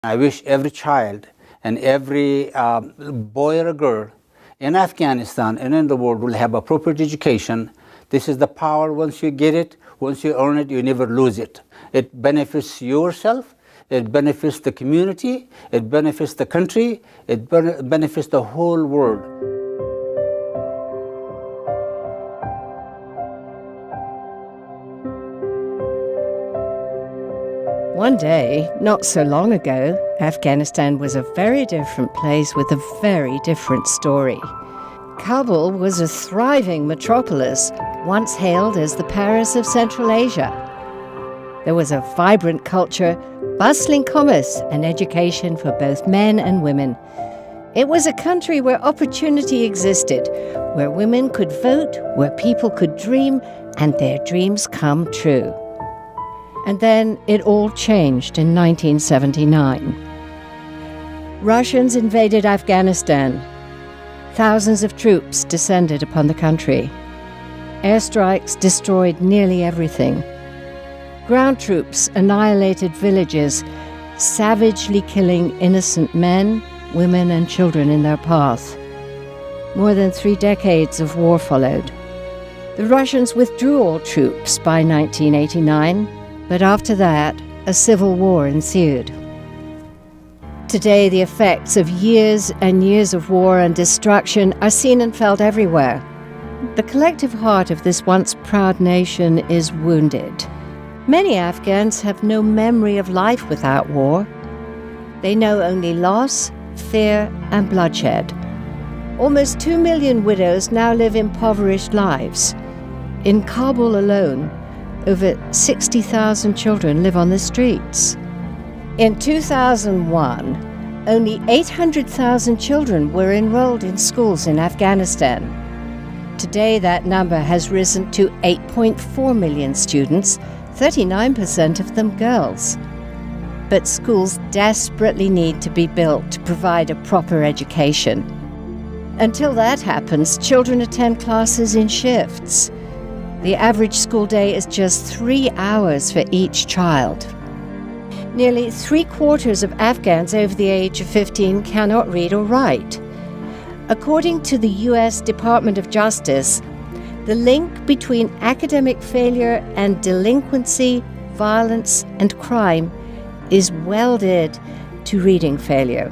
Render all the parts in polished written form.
I wish every child and every boy or girl in Afghanistan and in the world will have appropriate education. This is the power. Once you get it, once you earn it, you never lose it. It benefits yourself, it benefits the community, it benefits the country, it benefits the whole world. One day, not so long ago, Afghanistan was a very different place with a very different story. Kabul was a thriving metropolis, once hailed as the Paris of Central Asia. There was a vibrant culture, bustling commerce, and education for both men and women. It was a country where opportunity existed, where women could vote, where people could dream, and their dreams come true. And then it all changed in 1979. Russians invaded Afghanistan. Thousands of troops descended upon the country. Airstrikes destroyed nearly everything. Ground troops annihilated villages, savagely killing innocent men, women, and children in their path. More than 3 decades of war followed. The Russians withdrew all troops by 1989, but after that, a civil war ensued. Today, the effects of years and years of war and destruction are seen and felt everywhere. The collective heart of this once proud nation is wounded. Many Afghans have no memory of life without war. They know only loss, fear, and bloodshed. Almost 2 million widows now live impoverished lives. In Kabul alone, over 60,000 children live on the streets. In 2001, only 800,000 children were enrolled in schools in Afghanistan. Today, that number has risen to 8.4 million students, 39% of them girls. But schools desperately need to be built to provide a proper education. Until that happens, children attend classes in shifts. The average school day is just 3 hours for each child. Nearly 3/4 of Afghans over the age of 15 cannot read or write. According to the U.S. Department of Justice, the link between academic failure and delinquency, violence, and crime is welded to reading failure.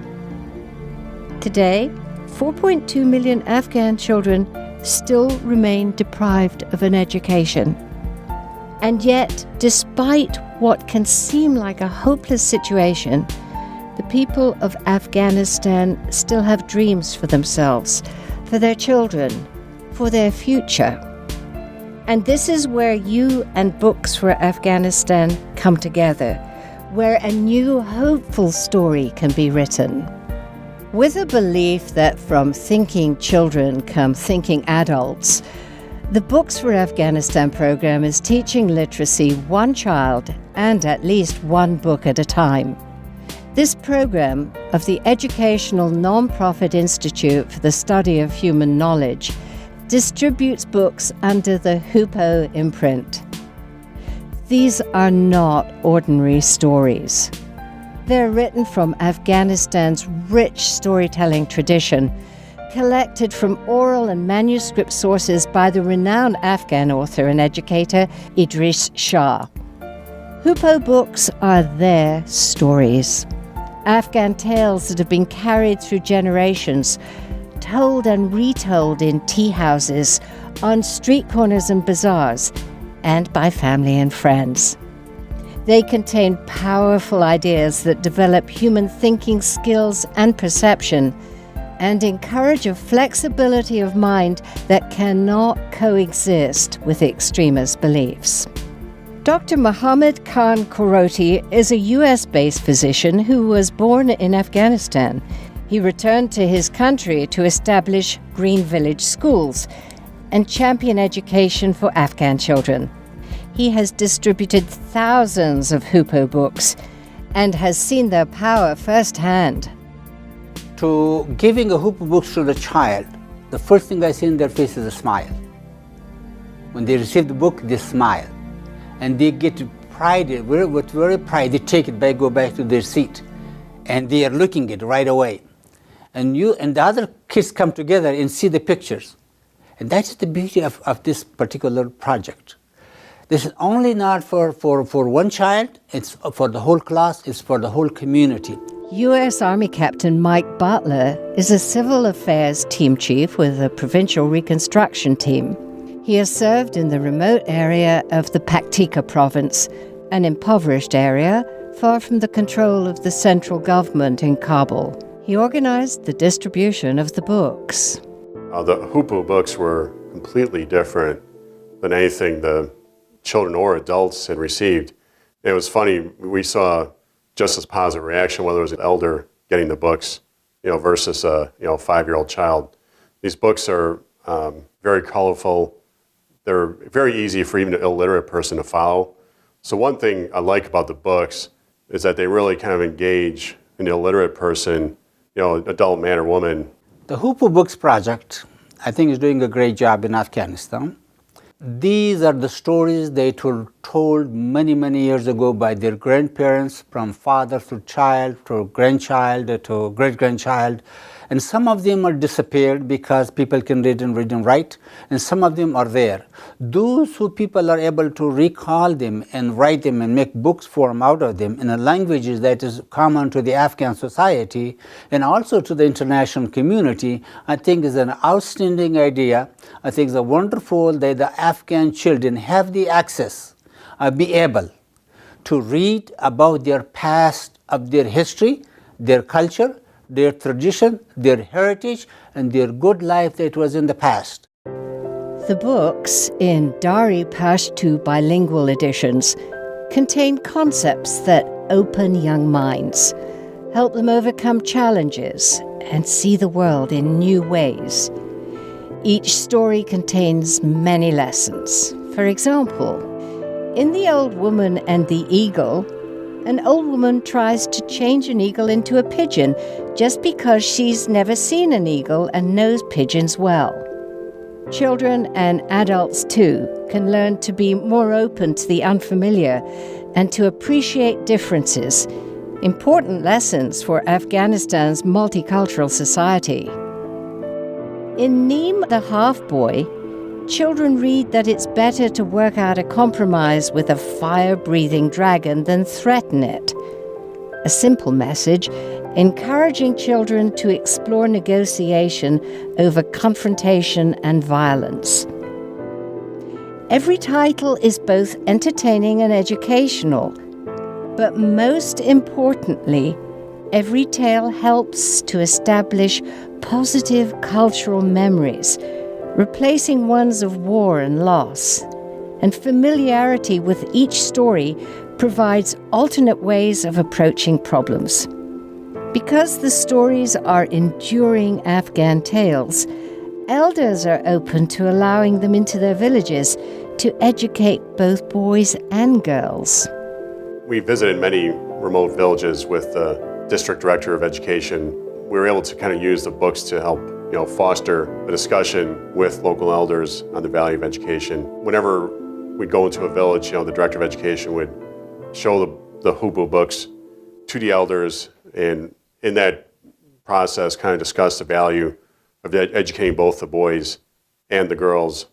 Today, 4.2 million Afghan children still remain deprived of an education. And yet, despite what can seem like a hopeless situation, the people of Afghanistan still have dreams for themselves, for their children, for their future. And this is where you and Books for Afghanistan come together, where a new hopeful story can be written. With a belief that from thinking children come thinking adults, the Books for Afghanistan program is teaching literacy one child and at least one book at a time. This program of the Educational Non-Profit Institute for the Study of Human Knowledge distributes books under the Hoopoe imprint. These are not ordinary stories. They're written from Afghanistan's rich storytelling tradition, collected from oral and manuscript sources by the renowned Afghan author and educator Idris Shah. Hoopoe books are their stories. Afghan tales that have been carried through generations, told and retold in tea houses, on street corners and bazaars, and by family and friends. They contain powerful ideas that develop human thinking skills and perception, and encourage a flexibility of mind that cannot coexist with extremist beliefs. Dr. Mohammad Kharoti is a US-based physician who was born in Afghanistan. He returned to his country to establish Green Village schools and champion education for Afghan children. He has distributed thousands of Hoopoe books and has seen their power firsthand. To giving a Hoopoe books to the child, the first thing I see in their face is a smile. When they receive the book, they smile. And they get pride, with very pride, they take it back, go back to their seat. and they are looking at it right away. And you and the other kids come together and see the pictures. And that's the beauty of this particular project. This is only not for one child, it's for the whole class, it's for the whole community. U.S. Army Captain Mike Butler is a civil affairs team chief with the Provincial Reconstruction team. He has served in the remote area of the Paktika province, an impoverished area far from the control of the central government in Kabul. He organized the distribution of the books. The Hoopoe books were completely different than anything the children or adults had received. It was funny, we saw just as positive reaction, whether it was an elder getting the books, versus a 5-year-old child. These books are very colorful. They're very easy for even an illiterate person to follow. So one thing I like about the books is that they really kind of engage an illiterate person, adult man or woman. The Hoopoe Books Project, I think, is doing a great job in Afghanistan. These are the stories they were told many, many years ago by their grandparents, from father to child, to grandchild, to great-grandchild. And some of them are disappeared because people can read and write, and some of them are there. Those who people are able to recall them and write them and make books form out of them in a language that is common to the Afghan society and also to the international community, I think is an outstanding idea. I think it's wonderful that the Afghan children have the access, be able to read about their past, of their history, their culture, their tradition, their heritage, and their good life that was in the past. The books, in Dari Pashto bilingual editions, contain concepts that open young minds, help them overcome challenges, and see the world in new ways. Each story contains many lessons. For example, in The Old Woman and the Eagle, an old woman tries to change an eagle into a pigeon just because she's never seen an eagle and knows pigeons well. Children and adults, too, can learn to be more open to the unfamiliar and to appreciate differences, important lessons for Afghanistan's multicultural society. In Neem the Half-Boy, children read that it's better to work out a compromise with a fire-breathing dragon than threaten it. A simple message encouraging children to explore negotiation over confrontation and violence. Every title is both entertaining and educational, but most importantly, every tale helps to establish positive cultural memories, replacing ones of war and loss. And familiarity with each story provides alternate ways of approaching problems. Because the stories are enduring Afghan tales, elders are open to allowing them into their villages to educate both boys and girls. We visited many remote villages with the district director of education. We were able to kind of use the books to help foster a discussion with local elders on the value of education. Whenever we'd go into a village, the director of education would show the Hoopoe books to the elders, and in that process kind of discuss the value of educating both the boys and the girls.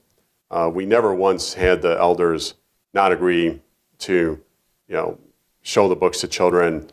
We never once had the elders not agree to, show the books to children.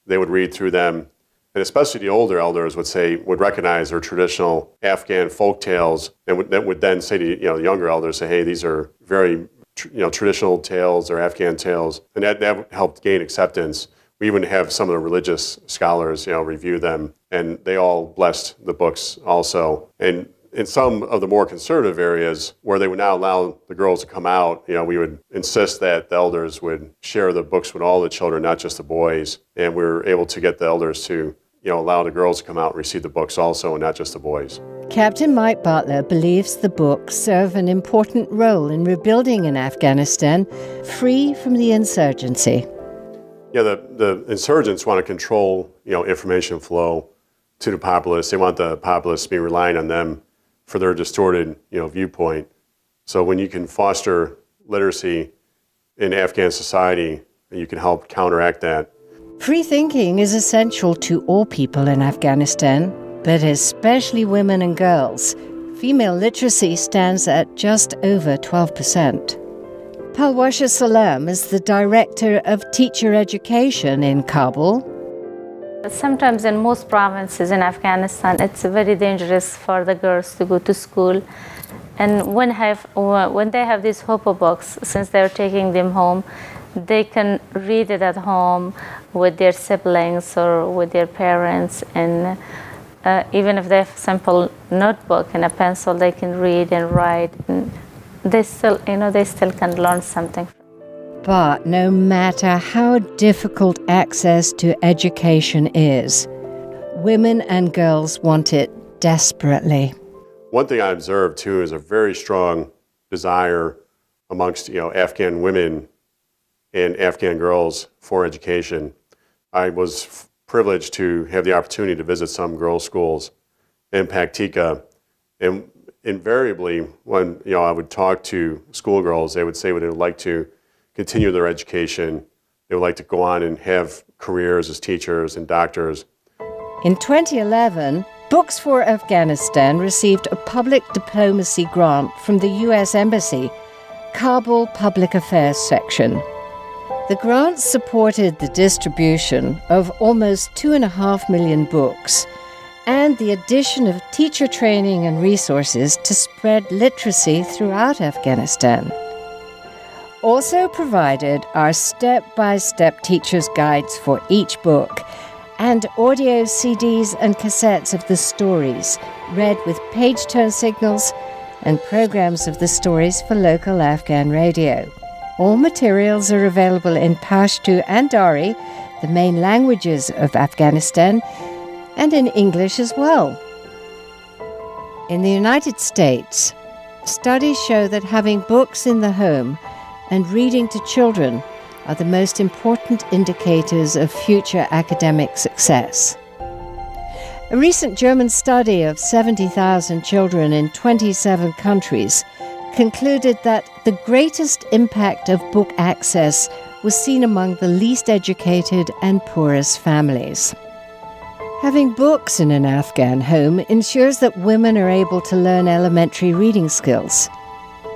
They would read through them. And especially the older elders would recognize their traditional Afghan folk tales, and would then say to the younger elders, say, hey, these are very traditional tales or Afghan tales, and that helped gain acceptance. We even have some of the religious scholars review them, and they all blessed the books also. And in some of the more conservative areas where they would not allow the girls to come out, we would insist that the elders would share the books with all the children, not just the boys. And we were able to get the elders to allow the girls to come out and receive the books also, and not just the boys. Captain Mike Butler believes the books serve an important role in rebuilding in Afghanistan, free from the insurgency. Yeah, the insurgents want to control, information flow to the populace. They want the populace to be relying on them for their distorted, viewpoint. So when you can foster literacy in Afghan society, you can help counteract that. Free thinking is essential to all people in Afghanistan, but especially women and girls. Female literacy stands at just over 12%. Palwasha Salam is the director of teacher education in Kabul. Sometimes in most provinces in Afghanistan, it's very dangerous for the girls to go to school. And when they have these Hoopoe books, since they're taking them home, they can read it at home with their siblings or with their parents. And even if they have a simple notebook and a pencil, they can read and write. And they still can learn something. But no matter how difficult access to education is, women and girls want it desperately. One thing I observed too is a very strong desire amongst Afghan women and Afghan girls for education. I was privileged to have the opportunity to visit some girls' schools in Paktika, and invariably when I would talk to schoolgirls, they would say they would like to continue their education. They would like to go on and have careers as teachers and doctors. In 2011, Books for Afghanistan received a public diplomacy grant from the U.S. Embassy, Kabul Public Affairs Section. The grant supported the distribution of almost 2.5 million books and the addition of teacher training and resources to spread literacy throughout Afghanistan. Also provided are step-by-step teacher's guides for each book and audio CDs and cassettes of the stories, read with page-turn signals, and programs of the stories for local Afghan radio. All materials are available in Pashto and Dari, the main languages of Afghanistan, and in English as well. In the United States, studies show that having books in the home and reading to children are the most important indicators of future academic success. A recent German study of 70,000 children in 27 countries concluded that the greatest impact of book access was seen among the least educated and poorest families. Having books in an Afghan home ensures that women are able to learn elementary reading skills,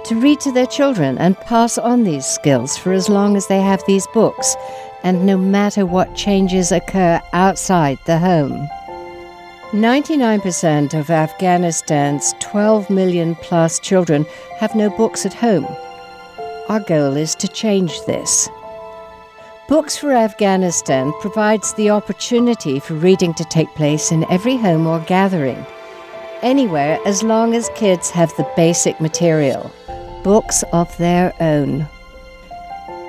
to read to their children and pass on these skills for as long as they have these books, and no matter what changes occur outside the home. 99% of Afghanistan's 12 million plus children have no books at home. Our goal is to change this. Books for Afghanistan provides the opportunity for reading to take place in every home or gathering, anywhere as long as kids have the basic material, books of their own.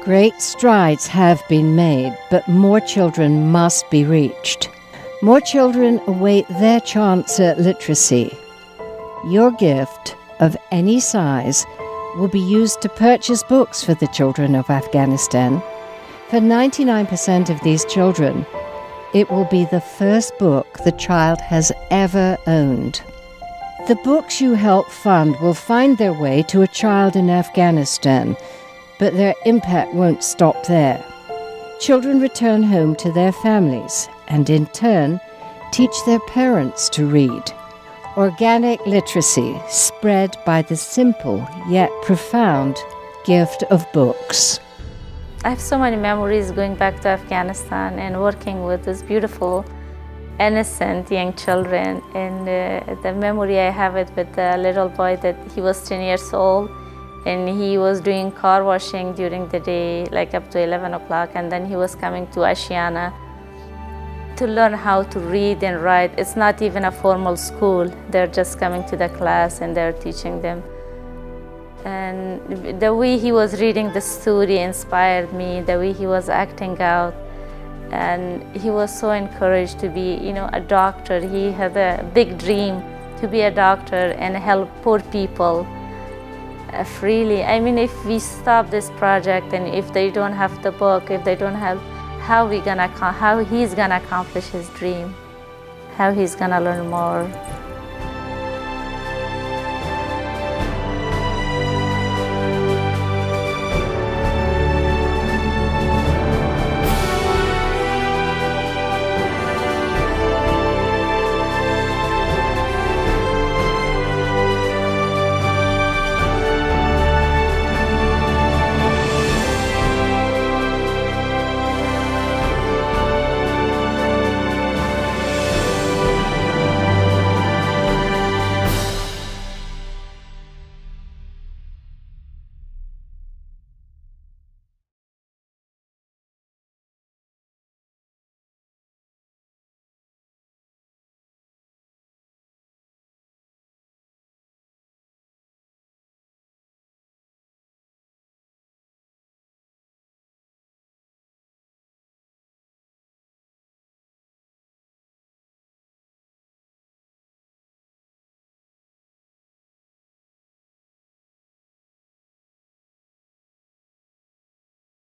Great strides have been made, but more children must be reached. More children await their chance at literacy. Your gift, of any size, will be used to purchase books for the children of Afghanistan. For 99% of these children, it will be the first book the child has ever owned. The books you help fund will find their way to a child in Afghanistan, but their impact won't stop there. Children return home to their families and in turn teach their parents to read. Organic literacy spread by the simple yet profound gift of books. I have so many memories going back to Afghanistan and working with these beautiful, innocent young children. And the memory I have it with the little boy that he was 10 years old and he was doing car washing during the day, like up to 11 o'clock. And then he was coming to Ashiana to learn how to read and write. It's not even a formal school. They're just coming to the class and they're teaching them. And the way he was reading the story inspired me, the way he was acting out. And he was so encouraged to be, a doctor. He had a big dream to be a doctor and help poor people freely. I mean, if we stop this project and if they don't have the book, if they don't have, how he's gonna accomplish his dream, how he's gonna learn more.